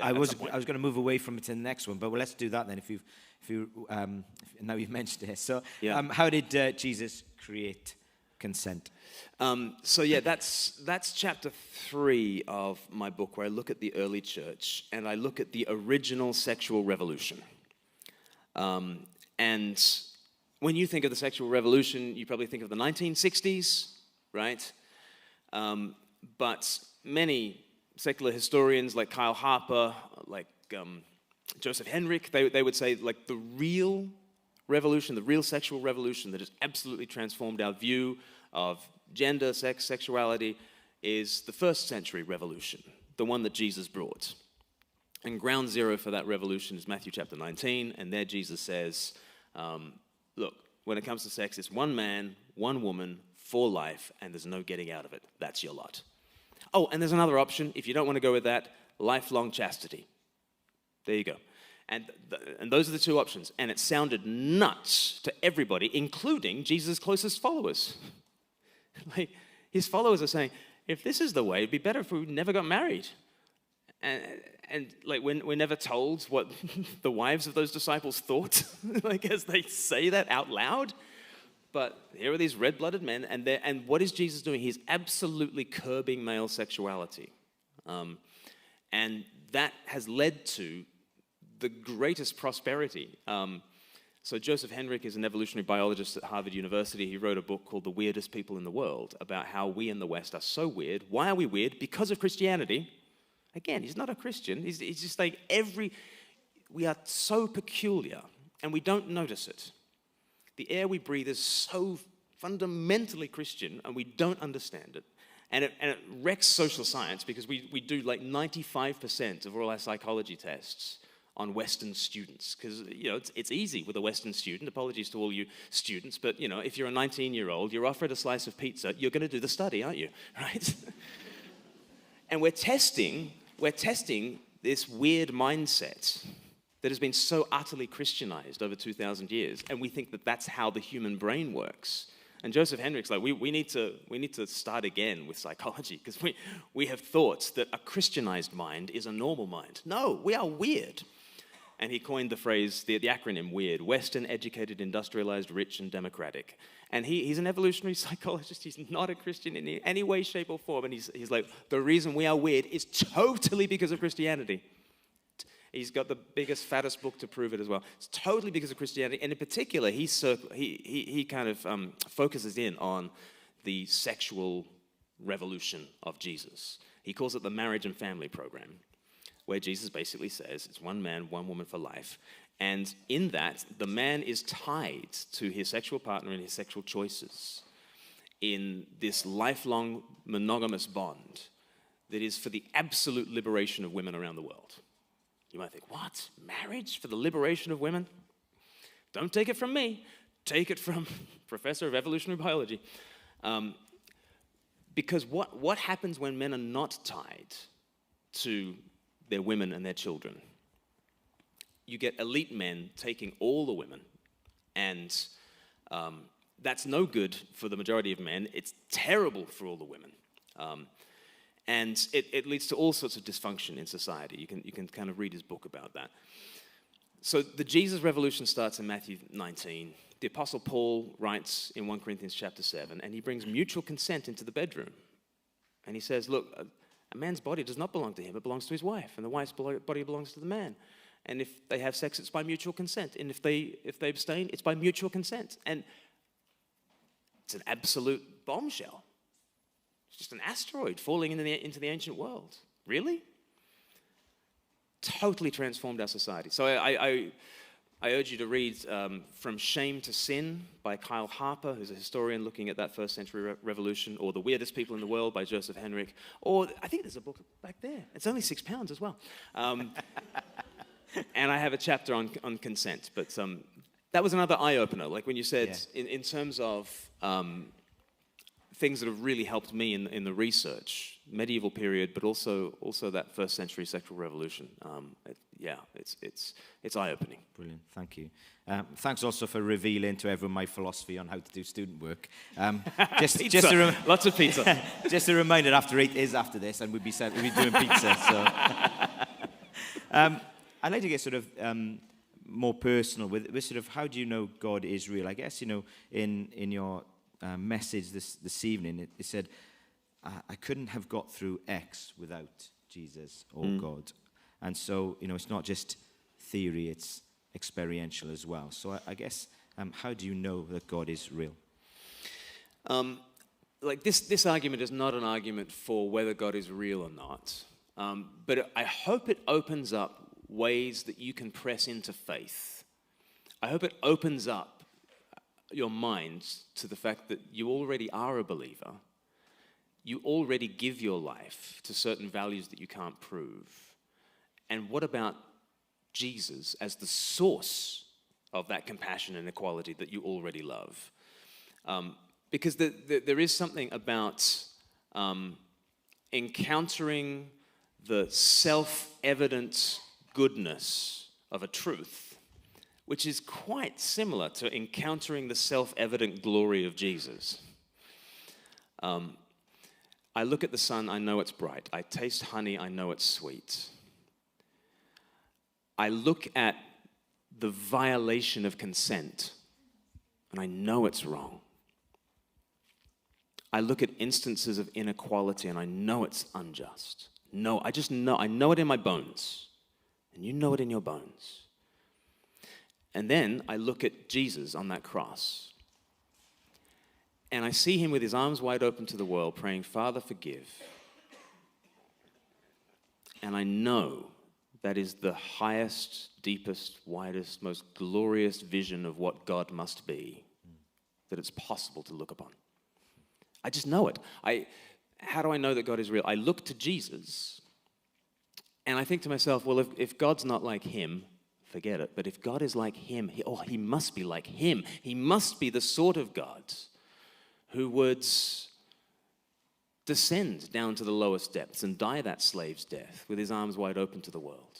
I was going to move away from it to the next one, but let's do that then. If you now you've mentioned it. So how did Jesus create consent? That's chapter 3 of my book, where I look at the early church and I look at the original sexual revolution. And when you think of the sexual revolution, you probably think of the 1960s, right? But many secular historians like Kyle Harper, like Joseph Henrich, they would say like the real revolution, the real sexual revolution that has absolutely transformed our view of gender, sex, sexuality is the first century revolution, the one that Jesus brought. And ground zero for that revolution is Matthew chapter 19, and there Jesus says, look, when it comes to sex, it's one man, one woman, for life, and there's no getting out of it. That's your lot. Oh, and there's another option. If you don't want to go with that, lifelong chastity. There you go. And those are the two options. And it sounded nuts to everybody, including Jesus' closest followers. Like, his followers are saying, if this is the way, it'd be better if we never got married. And like, we're never told what the wives of those disciples thought, like, as they say that out loud. But here are these red-blooded men, and what is Jesus doing? He's absolutely curbing male sexuality. And that has led to the greatest prosperity. So Joseph Henrich is an evolutionary biologist at Harvard University. He wrote a book called The Weirdest People in the World, about how we in the West are so weird. Why are we weird? Because of Christianity. Again, he's not a Christian. He's just like we are so peculiar, and we don't notice it. The air we breathe is so fundamentally Christian, and we don't understand it. And it wrecks social science, because we do like 95% of all our psychology tests on Western students, because it's easy with a Western student. Apologies to all you students, but if you're a 19-year-old, you're offered a slice of pizza, you're going to do the study, aren't you? Right? And we're testing this weird mindset that has been so utterly Christianized over 2,000 years, and we think that that's how the human brain works. And Joseph Henrich's like, we need to start again with psychology, because we have thought that a Christianized mind is a normal mind. No, we are weird. And he coined the phrase, the acronym WEIRD, Western, Educated, Industrialized, Rich, and Democratic. And he's an evolutionary psychologist. He's not a Christian in any way, shape, or form. And he's like, the reason we are weird is totally because of Christianity. He's got the biggest, fattest book to prove it as well. It's totally because of Christianity. And in particular, he kind of focuses in on the sexual revolution of Jesus. He calls it the marriage and family program, where Jesus basically says it's one man, one woman for life. And in that, the man is tied to his sexual partner and his sexual choices in this lifelong monogamous bond that is for the absolute liberation of women around the world. You might think, what? Marriage for the liberation of women? Don't take it from me. Take it from Professor of Evolutionary Biology. Because what happens when men are not tied to their women and their children? You get elite men taking all the women, and that's no good for the majority of men. It's terrible for all the women. And it leads to all sorts of dysfunction in society. You can kind of read his book about that. So the Jesus revolution starts in Matthew 19. The Apostle Paul writes in 1 Corinthians chapter 7, and he brings mutual consent into the bedroom. And he says, look, a man's body does not belong to him, it belongs to his wife, and the wife's body belongs to the man. And if they have sex, it's by mutual consent. And if they abstain, it's by mutual consent. And it's an absolute bombshell. It's just an asteroid falling into the ancient world. Really? Totally transformed our society. So I urge you to read From Shame to Sin by Kyle Harper, who's a historian looking at that first century revolution, or The Weirdest People in the World by Joseph Henrich, or I think there's a book back there. It's only £6 as well. And I have a chapter on consent. But that was another eye-opener, like when you said, in terms of things that have really helped me in the research, medieval period, but also that first century sexual revolution. It's eye-opening. Brilliant, thank you. Thanks also for revealing to everyone my philosophy on how to do student work. Lots of pizza. Just a reminder, after this, and we'll be doing pizza. So, I'd like to get sort of more personal with sort of how do you know God is real? I guess in your message this evening, it said, I couldn't have got through X without Jesus or God. And so, it's not just theory, it's experiential as well. So I guess, how do you know that God is real? Like this argument is not an argument for whether God is real or not. But I hope it opens up ways that you can press into faith. I hope it opens up your mind to the fact that you already are a believer. You already give your life to certain values that you can't prove. And what about Jesus as the source of that compassion and equality that you already love? Because there is something about encountering the self-evident goodness of a truth, which is quite similar to encountering the self-evident glory of Jesus. I look at the sun, I know it's bright. I taste honey, I know it's sweet. I look at the violation of consent, and I know it's wrong. I look at instances of inequality, and I know it's unjust. No, I just know. I know it in my bones, and you know it in your bones. And then I look at Jesus on that cross, and I see him with his arms wide open to the world, praying, Father, forgive. And I know that is the highest, deepest, widest, most glorious vision of what God must be, that it's possible to look upon. I just know it. How do I know that God is real? I look to Jesus, and I think to myself, well, if God's not like him, forget it. But if God is like him, he must be like him. He must be the sort of God who would descend down to the lowest depths and die that slave's death with his arms wide open to the world.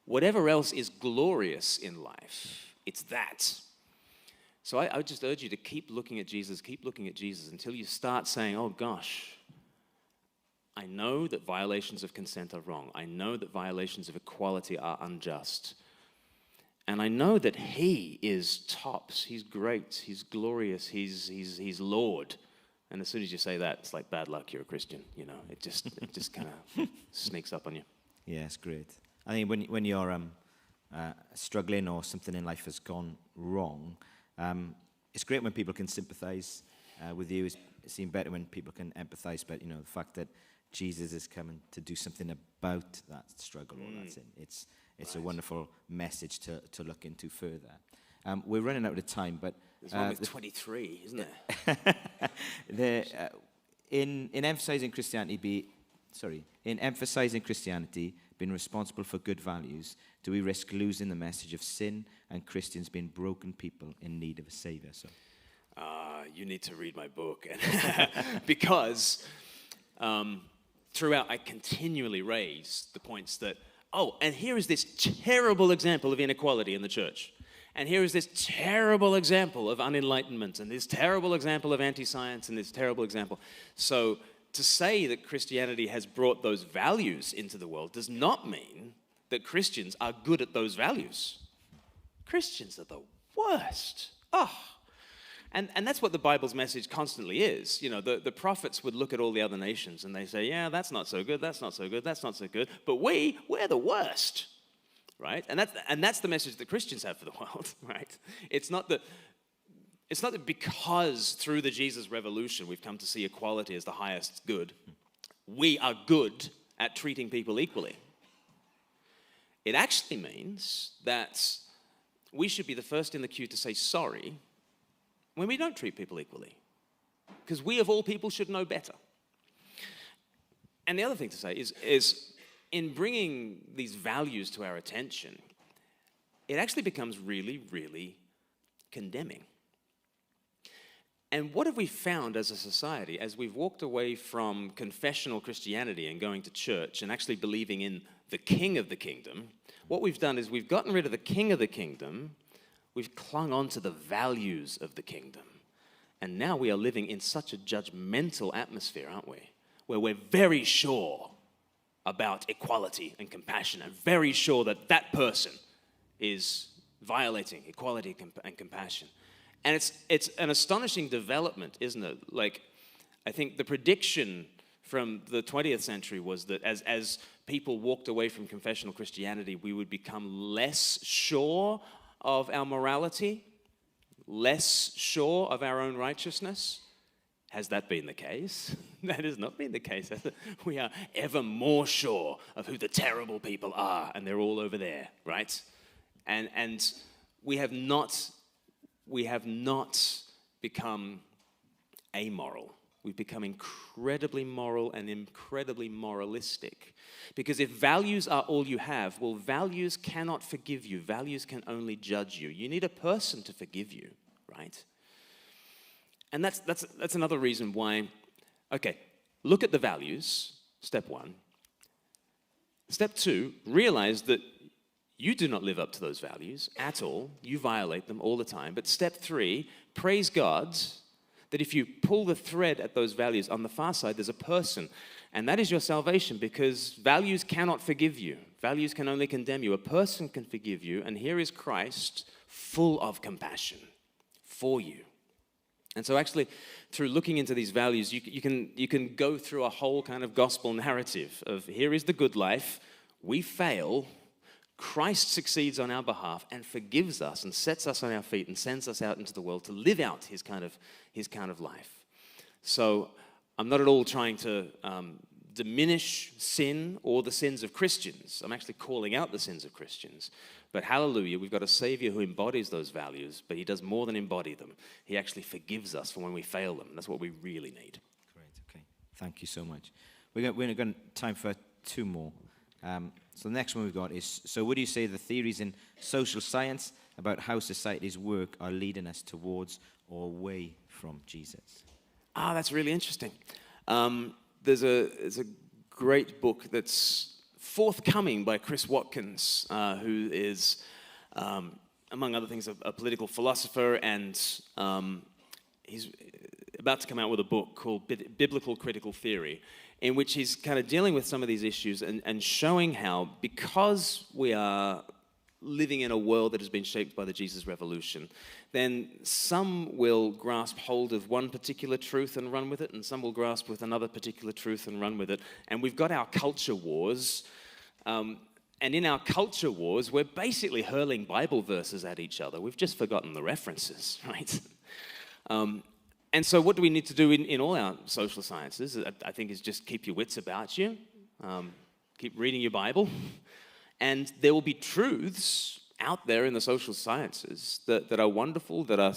Whatever else is glorious in life, it's that. So I would just urge you to keep looking at Jesus until you start saying, oh gosh, I know that violations of consent are wrong. I know that violations of equality are unjust. And I know that he is tops. He's great. He's glorious. He's Lord. And as soon as you say that, it's like bad luck. You're a Christian. You know, it just kind of sneaks up on you. Yeah, it's great. I think when you're struggling or something in life has gone wrong, it's great when people can sympathize with you. It's even better when people can empathize. But the fact that Jesus is coming to do something about that struggle or that sin, it's right. A wonderful message to look into further. We're running out of time, but there's one with 23, isn't there? In emphasizing Christianity, being responsible for good values, do we risk losing the message of sin and Christians being broken people in need of a savior? So, you need to read my book, because throughout I continually raise the points that, and here is this terrible example of inequality in the church. And here is this terrible example of unenlightenment, and this terrible example of anti-science, and this terrible example. So to say that Christianity has brought those values into the world does not mean that Christians are good at those values. Christians are the worst. And that's what the Bible's message constantly is. The prophets would look at all the other nations and they say, yeah, that's not so good, that's not so good, that's not so good. But we're the worst. Right? And that's the message that Christians have for the world, right? It's not that because through the Jesus revolution we've come to see equality as the highest good, we are good at treating people equally. It actually means that we should be the first in the queue to say sorry when we don't treat people equally, because we of all people should know better. And the other thing to say is in bringing these values to our attention, it actually becomes really, really condemning. And what have we found as a society as we've walked away from confessional Christianity and going to church and actually believing in the King of the Kingdom? What we've done is we've gotten rid of the King of the Kingdom, we've clung on to the values of the kingdom. And now we are living in such a judgmental atmosphere, aren't we? Where we're very sure about equality and compassion, and very sure that that person is violating equality and compassion. And it's an astonishing development, isn't it? Like, I think the prediction from the 20th century was that as people walked away from confessional Christianity, we would become less sure of our morality, less sure of our own righteousness. Has that been the case? That has not been the case. We are ever more sure of who the terrible people are, and they're all over there, right? And we have not become amoral. We've become incredibly moral and incredibly moralistic. Because if values are all you have, well, values cannot forgive you. Values can only judge you. You need a person to forgive you, right? And that's another reason why, okay, look at the values, step one. Step two, realize that you do not live up to those values at all. You violate them all the time. But step three, praise God That if you pull the thread at those values, on the far side, there's a person. And that is your salvation, because values cannot forgive you. Values can only condemn you. A person can forgive you, and here is Christ full of compassion for you. And so actually, through looking into these values, you can go through a whole kind of gospel narrative of here is the good life, we fail, Christ succeeds on our behalf and forgives us and sets us on our feet and sends us out into the world to live out his kind of life. So I'm not at all trying to diminish sin or the sins of Christians. I'm actually calling out the sins of Christians. But hallelujah, we've got a Savior who embodies those values, but he does more than embody them. He actually forgives us for when we fail them. That's what we really need. Great, okay. Thank you so much. We're going to time for two more. So the next one we've got is, so would you say the theories in social science about how societies work are leading us towards or away from Jesus? That's really interesting. There's a great book that's forthcoming by Chris Watkins, who is, among other things, a political philosopher, and he's about to come out with a book called Biblical Critical Theory, in which he's kind of dealing with some of these issues and showing how, because we are living in a world that has been shaped by the Jesus Revolution, then some will grasp hold of one particular truth and run with it, and some will grasp with another particular truth and run with it. And we've got our culture wars, and in our culture wars, we're basically hurling Bible verses at each other. We've just forgotten the references, right? And so what do we need to do in all our social sciences, I think, is just keep your wits about you, keep reading your Bible, and there will be truths out there in the social sciences that are wonderful, that are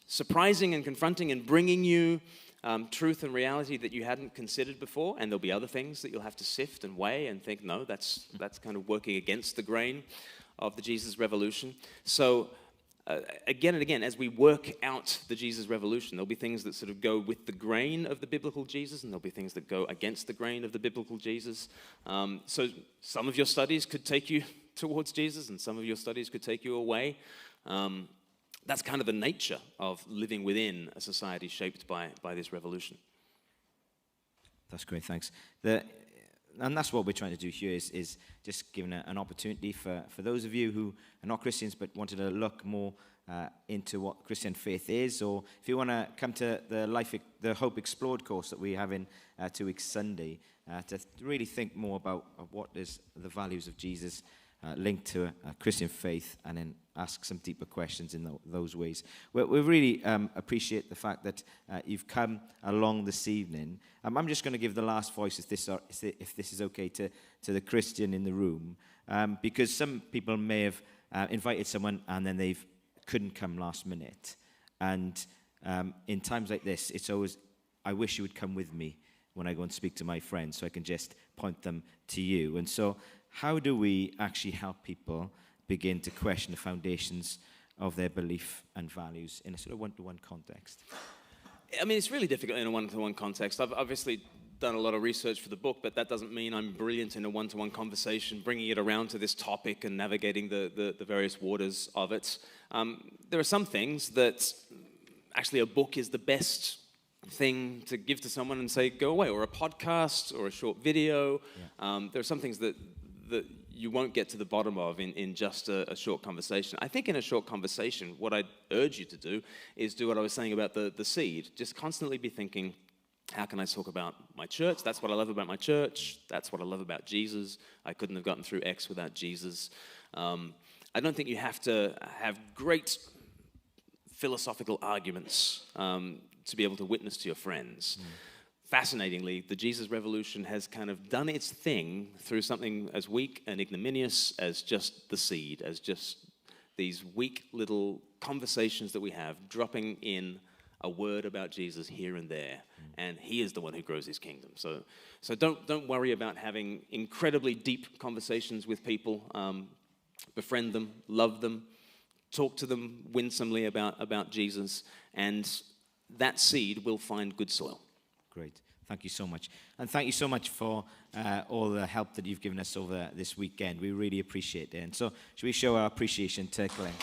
surprising and confronting and bringing you truth and reality that you hadn't considered before, and there'll be other things that you'll have to sift and weigh and think, no, that's kind of working against the grain of the Jesus Revolution. So again and again, as we work out the Jesus Revolution, there'll be things that sort of go with the grain of the biblical Jesus, and there'll be things that go against the grain of the biblical Jesus. So some of your studies could take you towards Jesus, and some of your studies could take you away. That's kind of the nature of living within a society shaped by this revolution. That's great, thanks. And that's what we're trying to do here, is just giving an opportunity for those of you who are not Christians but wanted to look more into what Christian faith is, or if you want to come to the Hope Explored course that we have in 2 weeks Sunday, to really think more about what is the values of Jesus linked to a Christian faith, and then ask some deeper questions in those ways. We really appreciate the fact that you've come along this evening. I'm just going to give the last voice, if this is okay, to the Christian in the room, because some people may have invited someone and then they couldn't come last minute. And in times like this, it's always, I wish you would come with me when I go and speak to my friends, so I can just point them to you. And so how do we actually help people begin to question the foundations of their belief and values in a sort of one-to-one context? I mean, it's really difficult in a one-to-one context. I've obviously done a lot of research for the book, but that doesn't mean I'm brilliant in a one-to-one conversation, bringing it around to this topic and navigating the various waters of it. There are some things that actually a book is the best thing to give to someone and say, go away, or a podcast or a short video. Yeah. There are some things that you won't get to the bottom of in just a short conversation. I think in a short conversation, what I'd urge you to do is do what I was saying about the seed. Just constantly be thinking, how can I talk about my church? That's what I love about my church. That's what I love about Jesus. I couldn't have gotten through X without Jesus. I don't think you have to have great philosophical arguments to be able to witness to your friends. Fascinatingly, the Jesus Revolution has kind of done its thing through something as weak and ignominious as just the seed, as just these weak little conversations that we have, dropping in a word about Jesus here and there, and he is the one who grows his kingdom. So don't worry about having incredibly deep conversations with people. Befriend them, love them, talk to them winsomely about Jesus, and that seed will find good soil. Great. Thank you so much. And thank you so much for all the help that you've given us over this weekend. We really appreciate it. And so should we show our appreciation to Glen?